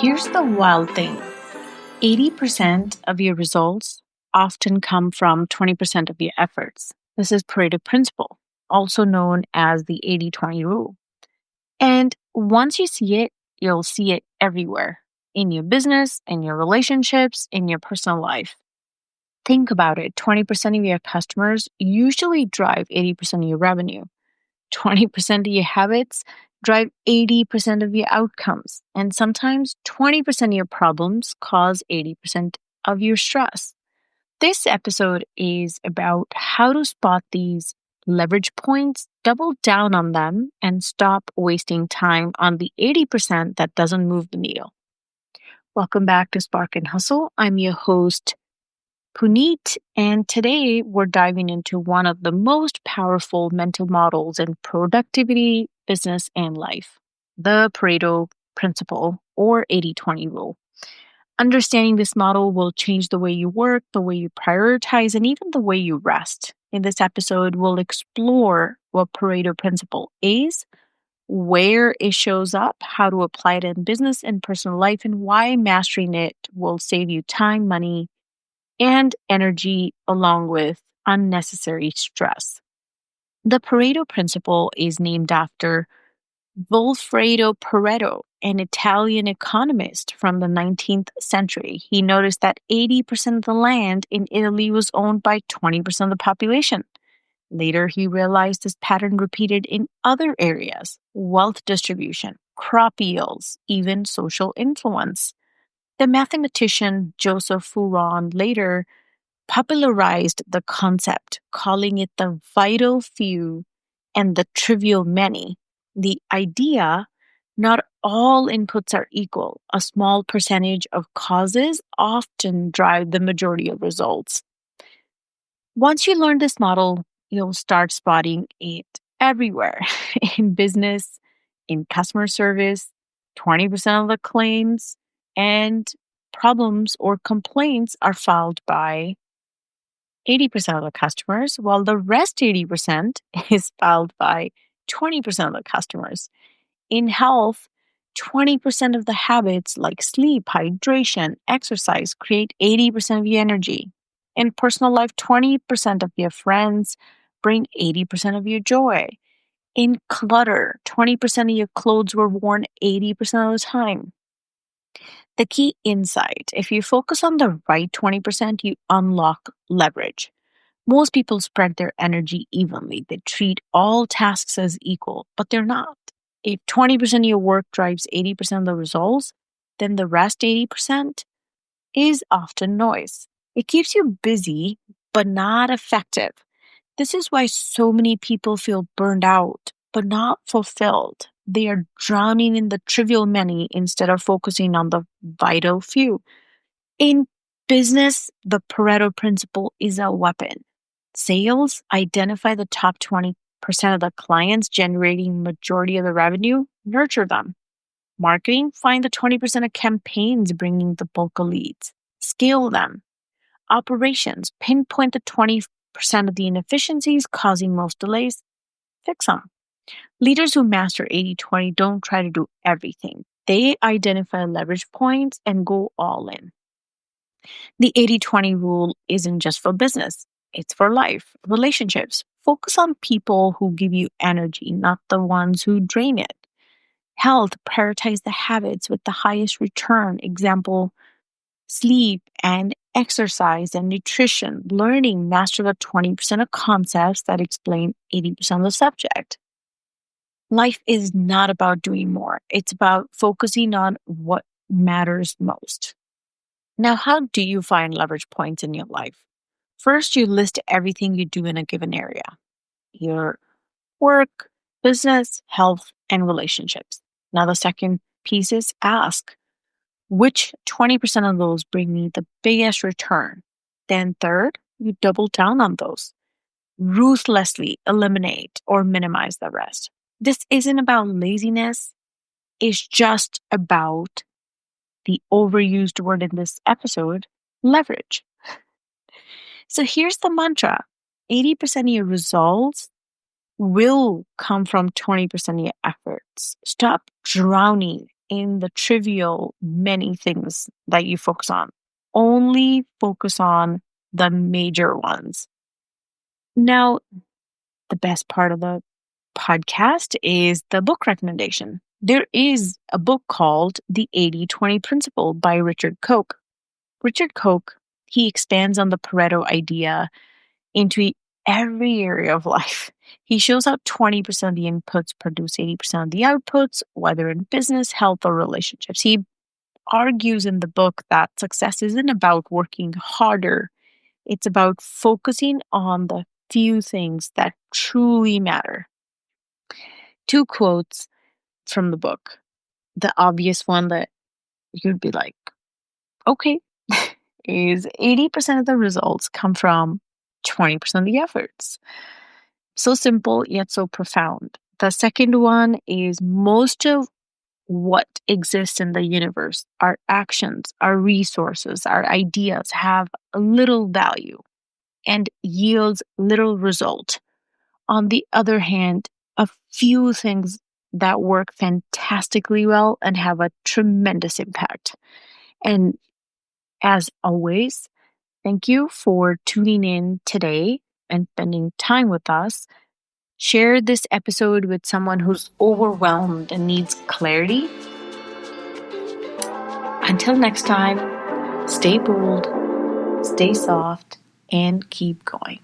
Here's the wild thing: 80% of your results often come from 20% of your efforts. This is Pareto Principle, also known as the 80-20 rule. And once you see it, you'll see it everywhere: in your business, in your relationships, in your personal life. Think about it: 20% of your customers usually drive 80% of your revenue. 20% of your habits drive 80% of your outcomes. And sometimes 20% of your problems cause 80% of your stress. This episode is about how to spot these leverage points, double down on them, and stop wasting time on the 80% that doesn't move the needle. Welcome back to Spark and Hustle. I'm your host, Puneet, and today we're diving into one of the most powerful mental models in productivity, business, and life: the Pareto Principle, or 80-20 rule. Understanding this model will change the way you work, the way you prioritize, and even the way you rest. In this episode, we'll explore what Pareto Principle is, where it shows up, how to apply it in business and personal life, and why mastering it will save you time, money, and energy, along with unnecessary stress. The Pareto Principle is named after Vilfredo Pareto, an Italian economist from the 19th century. He noticed that 80% of the land in Italy was owned by 20% of the population. Later, he realized this pattern repeated in other areas: wealth distribution, crop yields, even social influence. The mathematician Joseph Foulon later popularized the concept, calling it the vital few and the trivial many. The idea: not all inputs are equal. A small percentage of causes often drive the majority of results. Once you learn this model, you'll start spotting it everywhere: in business, in customer service. 20% of the claims and problems or complaints are filed by 80% of the customers, while the rest 80% is filed by 20% of the customers. In health, 20% of the habits like sleep, hydration, exercise create 80% of your energy. In personal life, 20% of your friends bring 80% of your joy. In clutter, 20% of your clothes were worn 80% of the time. The key insight: if you focus on the right 20%, you unlock leverage. Most people spread their energy evenly. They treat all tasks as equal, but they're not. If 20% of your work drives 80% of the results, then the rest 80% is often noise. It keeps you busy, but not effective. This is why so many people feel burned out, but not fulfilled. They are drowning in the trivial many instead of focusing on the vital few. In business, the Pareto Principle is a weapon. Sales: identify the top 20% of the clients generating majority of the revenue, nurture them. Marketing: find the 20% of campaigns bringing the bulk of leads, scale them. Operations: pinpoint the 20% of the inefficiencies causing most delays, fix them. Leaders who master 80-20 don't try to do everything. They identify leverage points and go all in. The 80-20 rule isn't just for business. It's for life, relationships. Focus on people who give you energy, not the ones who drain it. Health: prioritize the habits with the highest return. Example: sleep and exercise and nutrition. Learning: master the 20% of concepts that explain 80% of the subject. Life is not about doing more. It's about focusing on what matters most. Now, how do you find leverage points in your life? First, you list everything you do in a given area: your work, business, health, and relationships. Now, the second piece is ask, which 20% of those bring me the biggest return? Then third, you double down on those. Ruthlessly eliminate or minimize the rest. This isn't about laziness. It's just about the overused word in this episode: leverage. So here's the mantra: 80% of your results will come from 20% of your efforts. Stop drowning in the trivial many things that you focus on. Only focus on the major ones. Now, the best part of the podcast is the book recommendation. There is a book called The 80-20 Principle by Richard Koch. Richard Koch, he expands on the Pareto idea into every area of life. He shows how 20% of the inputs produce 80% of the outputs, whether in business, health, or relationships. He argues in the book that success isn't about working harder, it's about focusing on the few things that truly matter. Two quotes from the book. The obvious one that you'd be like, okay, is 80% of the results come from 20% of the efforts. So simple, yet so profound. The second one is most of what exists in the universe, our actions, our resources, our ideas have little value and yields little result. On the other hand, a few things that work fantastically well and have a tremendous impact. And as always, thank you for tuning in today and spending time with us. Share this episode with someone who's overwhelmed and needs clarity. Until next time, stay bold, stay soft, and keep going.